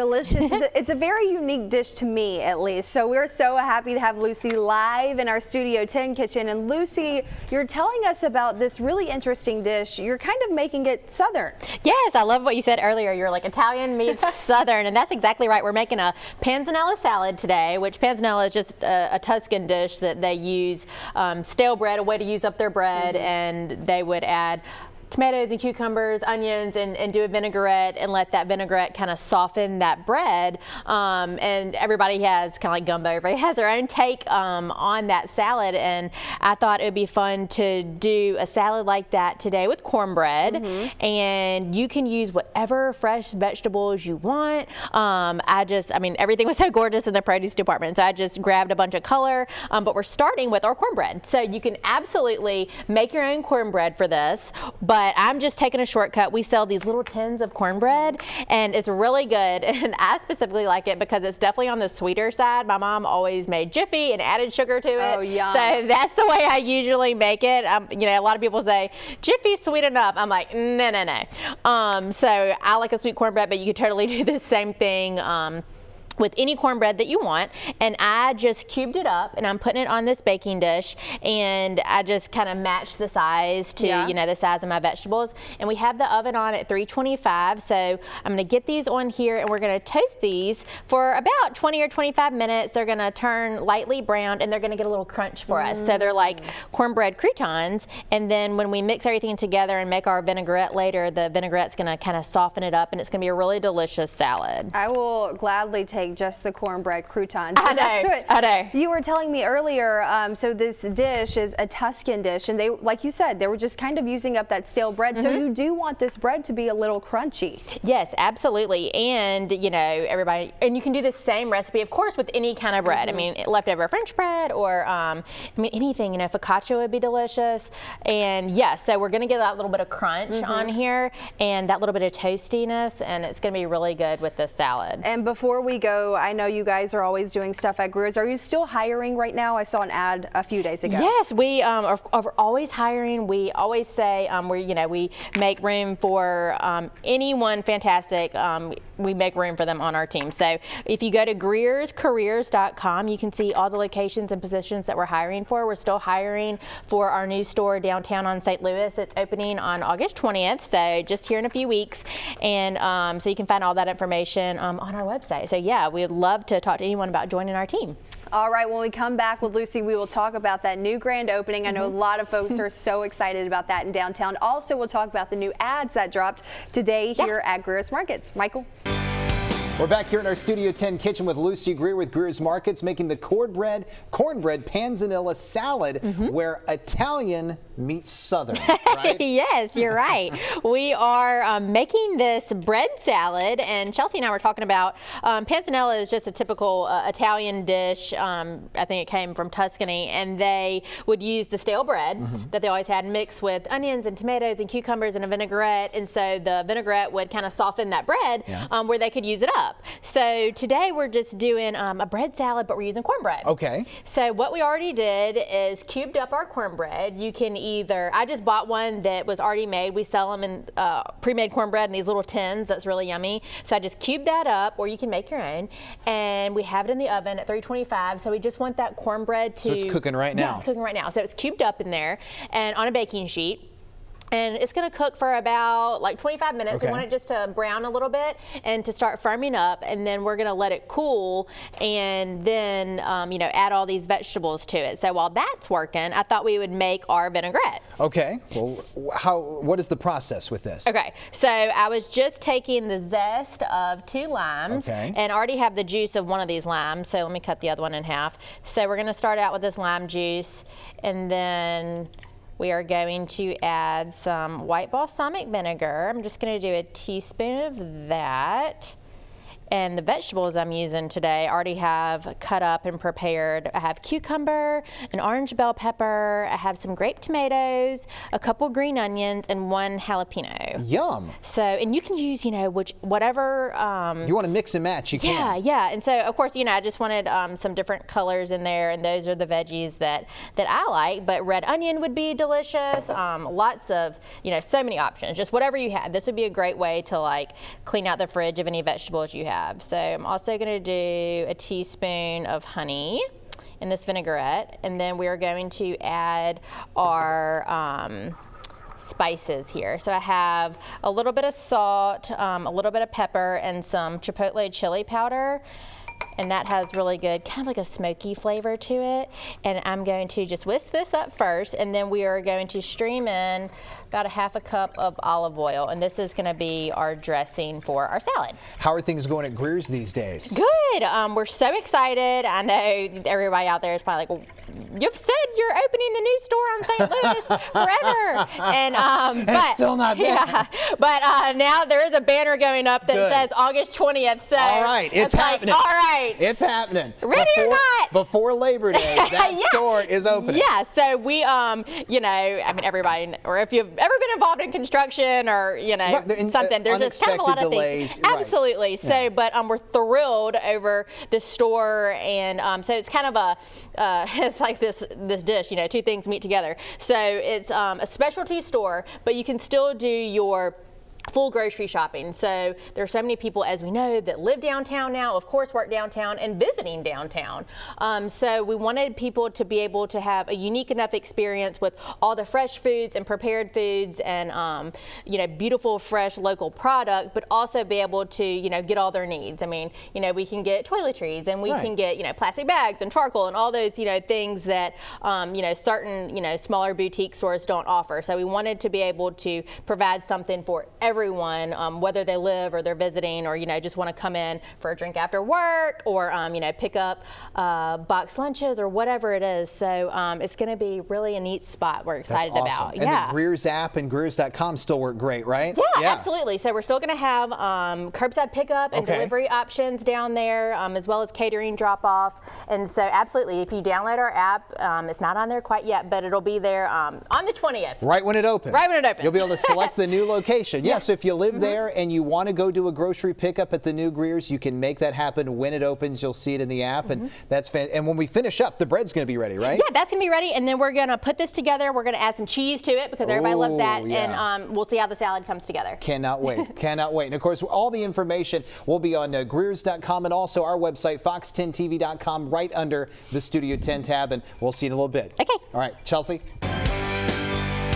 Delicious. It's a very unique dish to me, at least. So we're so happy to have Lucy live in our Studio 10 kitchen. And Lucy, you're telling us about this really interesting dish. You're kind of making it Southern. Yes, I love what you said earlier. You're like Italian meets Southern, and that's exactly right. We're making a Panzanella salad today, which Panzanella is just a Tuscan dish that they use stale bread, a way to use up their bread, and they would add tomatoes and cucumbers, onions, and do a vinaigrette and let that vinaigrette kind of soften that bread. And everybody has kind of like gumbo. Everybody has their own take on that salad, and I thought it would be fun to do a salad like that today with cornbread. And you can use whatever fresh vegetables you want. I mean, everything was so gorgeous in the produce department, so I just grabbed a bunch of color. But we're starting with our cornbread. So you can absolutely make your own cornbread for this, but I'm just taking a shortcut. We sell these little tins of cornbread, and it's really good. And I specifically like it because it's definitely on the sweeter side. My mom always made Jiffy and added sugar to it. Oh, yum. So that's the way I usually make it. You know, a lot of people say Jiffy's sweet enough. I'm like, no, no, no. So I like a sweet cornbread, but you could totally do the same thing with any cornbread that you want. And I just cubed it up, and I'm putting it on this baking dish, and I just kind of matched the size to you know, the size of my vegetables. And we have the oven on at 325, so I'm going to get these on here, and we're going to toast these for about 20 or 25 minutes. They're going to turn lightly browned, and they're going to get a little crunch for us. So they're like cornbread croutons, and then when we mix everything together and make our vinaigrette later, the vinaigrette's going to kind of soften it up, and it's going to be a really delicious salad. I will gladly take just the cornbread croutons. I know. You were telling me earlier, so this dish is a Tuscan dish, and they, like you said, they were just kind of using up that stale bread. So you do want this bread to be a little crunchy. Yes, absolutely. And you know, everybody, and you can do the same recipe, of course, with any kind of bread. I mean, leftover French bread, or I mean, anything. You know, focaccia would be delicious. And yeah, so we're gonna get that little bit of crunch on here, and that little bit of toastiness, and it's gonna be really good with this salad. And before we go, I know you guys are always doing stuff at Greer's. Are you still hiring right now? I saw an ad a few days ago. Yes, we are always hiring. We always say we make room for anyone fantastic. We make room for them on our team. So if you go to greerscareers.com, you can see all the locations and positions that we're hiring for. We're still hiring for our new store downtown on St. Louis. It's opening on August 20th, so just here in a few weeks. And so you can find all that information on our website. So yeah, we'd love to talk to anyone about joining our team. All right, when we come back with Lucy, we will talk about that new grand opening. I know a lot of folks are so excited about that in downtown. Also, we'll talk about the new ads that dropped today here at Greer's Markets. Michael? We're back here in our Studio 10 kitchen with Lucy Greer with Greer's Markets, making the cornbread Panzanella Salad, where Italian meets Southern, right? Yes, you're right. We are making this bread salad, and Chelsea and I were talking about Panzanella is just a typical Italian dish. I think it came from Tuscany, and they would use the stale bread that they always had mixed with onions and tomatoes and cucumbers and a vinaigrette, and so the vinaigrette would kind of soften that bread where they could use it up. So today we're just doing a bread salad, but we're using cornbread. Okay. So what we already did is cubed up our cornbread. You can either, I just bought one that was already made. We sell them in pre-made cornbread in these little tins. That's really yummy. So I just cubed that up, or you can make your own. And we have it in the oven at 325. So we just want that cornbread to... So it's cooking right now. Yeah, it's cooking right now. So it's cubed up in there and on a baking sheet. And it's going to cook for about like 25 minutes. Okay. We want it just to brown a little bit and to start firming up, and then we're going to let it cool, and then you know, add all these vegetables to it. So while that's working, I thought we would make our vinaigrette. Okay. Well, what is the process with this? Okay. So I was just taking the zest of 2 limes, and already have the juice of one of these limes. So let me cut the other one in half. So we're going to start out with this lime juice, and then we are going to add some white balsamic vinegar. I'm just going to do a teaspoon of that. And the vegetables I'm using today I already have cut up and prepared. I have cucumber, an orange bell pepper, I have some grape tomatoes, a couple green onions, and 1 jalapeno. Yum. So, and you can use, you know, whatever. You want to mix and match, you can. Yeah. And so, of course, you know, I just wanted some different colors in there, and those are the veggies that I like. But red onion would be delicious. Lots of, you know, so many options. Just whatever you had. This would be a great way to like clean out the fridge of any vegetables you have. have. So I'm also going to do a teaspoon of honey in this vinaigrette, and then we are going to add our spices here. So I have a little bit of salt, a little bit of pepper, and some chipotle chili powder. And that has really good, kind of like a smoky flavor to it. And I'm going to just whisk this up first, and then we are going to stream in about a half a cup of olive oil. And this is going to be our dressing for our salad. How are things going at Greer's these days? Good. We're so excited. I know everybody out there is probably like, well, you've said you're opening the new store on St. Louis forever. And but still not there. Yeah, but now there is a banner going up that Good. says August 20th. So All right, it's happening. Like, all right. It's happening. Ready or not. Before Labor Day, that Yeah. store is opening. Yeah, so we, you know, I mean, everybody, or if you've ever been involved in construction or, you know, Right, something, there's just kind of a lot of delays, things. right. Absolutely. So, Yeah. but we're thrilled over the store, and so it's kind of a, it's like this dish, you know, two things meet together. So it's a specialty store, but you can still do your full grocery shopping. So there's so many people, as we know, that live downtown now, of course, work downtown and visiting downtown. So we wanted people to be able to have a unique enough experience with all the fresh foods and prepared foods and, you know, beautiful, fresh, local product, but also be able to, you know, get all their needs. I mean, you know, we can get toiletries and we Right. can get, you know, plastic bags and charcoal and all those, you know, things that, you know, certain, you know, smaller boutique stores don't offer. So we wanted to be able to provide something for everyone, whether they live or they're visiting or, you know, just want to come in for a drink after work or, you know, pick up box lunches or whatever it is. So it's going to be really a neat spot we're excited That's awesome. about. And Yeah. the Greer's app and Greers.com still work great, right? Yeah, absolutely. So we're still going to have curbside pickup and Okay. delivery options down there, as well as catering drop-off. And so absolutely, if you download our app, it's not on there quite yet, but it'll be there on the 20th. Right when it opens. Right when it opens. You'll be able to select the new location. Yes, if you live there and you want to go do a grocery pickup at the new Greer's, you can make that happen when it opens. You'll see it in the app, and that's and when we finish up, the bread's going to be ready, right? Yeah, that's going to be ready. And then we're going to put this together. We're going to add some cheese to it because everybody loves that. Ooh, yeah. And we'll see how the salad comes together. Cannot wait. Cannot wait. And of course, all the information will be on Greers.com and also our website, fox10tv.com, right under the Studio 10 tab. And we'll see you in a little bit. Okay. All right, Chelsea.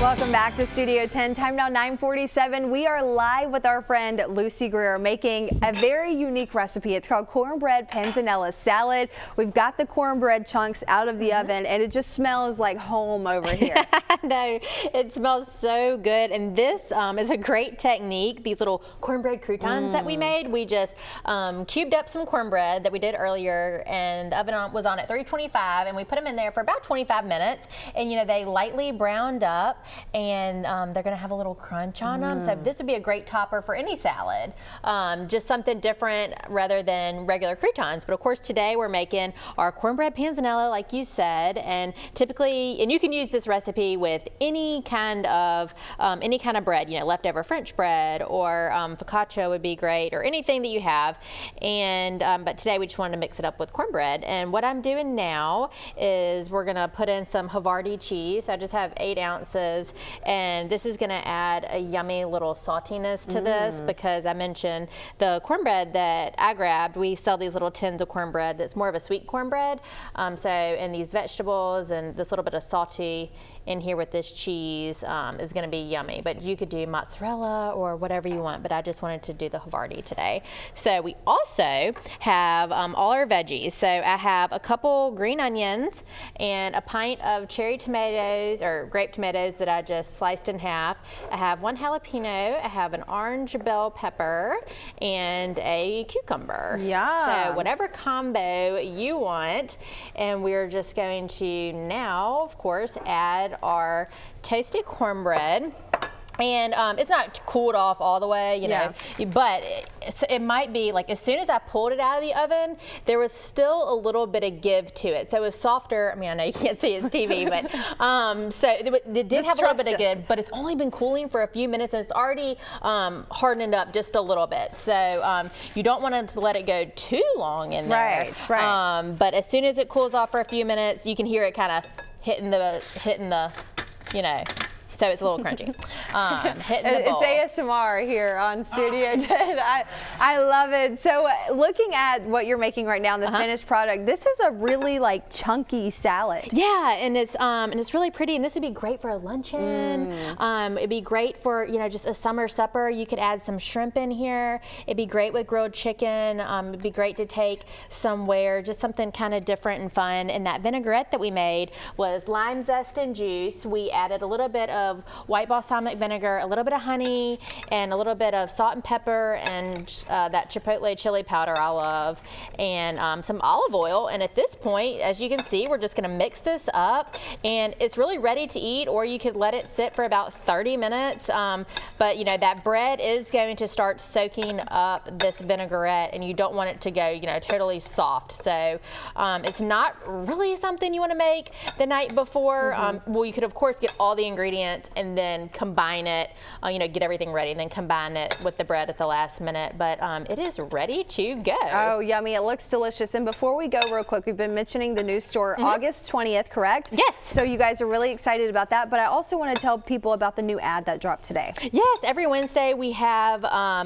Welcome back to Studio 10. Time now 9:47. We are live with our friend Lucy Greer making a very unique recipe. It's called Cornbread Panzanella Salad. We've got the cornbread chunks out of the oven and it just smells like home over here. No, it smells so good. And this is a great technique. These little cornbread croutons that we made, we just cubed up some cornbread that we did earlier, and the oven was on at 325, and we put them in there for about 25 minutes. And you know, they lightly browned up, and they're going to have a little crunch on them. So this would be a great topper for any salad. Just something different rather than regular croutons. But of course, today we're making our cornbread panzanella, like you said, and typically, and you can use this recipe with any kind of bread, you know, leftover French bread or focaccia would be great, or anything that you have. And but today we just wanted to mix it up with cornbread. And what I'm doing now is we're going to put in some Havarti cheese. I just have 8 ounces, and this is going to add a yummy little saltiness to this, because I mentioned the cornbread that I grabbed. We sell these little tins of cornbread that's more of a sweet cornbread. And these vegetables and this little bit of salty in here with this cheese is going to be yummy. But you could do mozzarella or whatever you want, but I just wanted to do the Havarti today. So we also have all our veggies. So I have a couple green onions and a pint of cherry tomatoes or grape tomatoes that I just sliced in half. I have 1 jalapeno, I have an orange bell pepper, and a cucumber. Yeah. So whatever combo you want. And we're just going to now, of course, add our toasted cornbread. And it's not cooled off all the way, you know, but it might be like as soon as I pulled it out of the oven, there was still a little bit of give to it. So it was softer. I mean, I know you can't see it's TV, but so it did have a little bit of give, but it's only been cooling for a few minutes and it's already hardening up just a little bit. So you don't want to let it go too long in there. Right. But as soon as it cools off for a few minutes, you can hear it kind of hitting the, you know, so it's a little crunchy. Hitting the bowl. It's ASMR here on Studio 10. I love it. So looking at what you're making right now in the finished product, this is a really like chunky salad. Yeah, and it's really pretty, and this would be great for a luncheon. It'd be great for, you know, just a summer supper. You could add some shrimp in here. It'd be great with grilled chicken. It'd be great to take somewhere, just something kind of different and fun. And that vinaigrette that we made was lime zest and juice. We added a little bit of white balsamic vinegar, a little bit of honey, and a little bit of salt and pepper, and that chipotle chili powder I love, and some olive oil. And at this point, as you can see, we're just going to mix this up, and it's really ready to eat, or you could let it sit for about 30 minutes. But you know, that bread is going to start soaking up this vinaigrette, and you don't want it to go, you know, totally soft. So it's not really something you want to make the night before. Well, you could of course get all the ingredients and then combine it, you know, get everything ready and then combine it with the bread at the last minute. But it is ready to go. Oh, yummy. It looks delicious. And before we go real quick, we've been mentioning the new store August 20th, correct? Yes. So you guys are really excited about that, but I also want to tell people about the new ad that dropped today. Yes, every Wednesday we have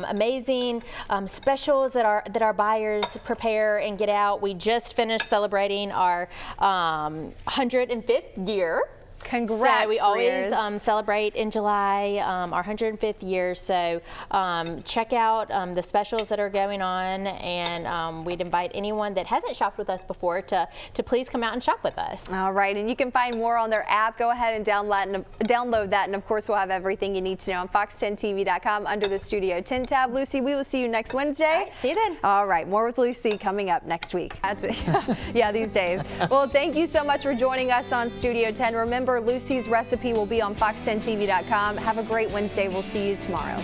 amazing specials that our buyers prepare and get out. We just finished celebrating our 105th year. Congrats. So we always celebrate in July our 105th year. So check out the specials that are going on, and we'd invite anyone that hasn't shopped with us before to please come out and shop with us. All right, and you can find more on their app. Go ahead and download that, and of course we'll have everything you need to know on fox10tv.com under the Studio 10 tab. Lucy, we will see you next Wednesday. All right, see you then. All right, more with Lucy coming up next week. That's it. Yeah, these days. Well, thank you so much for joining us on Studio 10. Remember, Lucy's recipe will be on fox10tv.com. Have a great Wednesday. We'll see you tomorrow.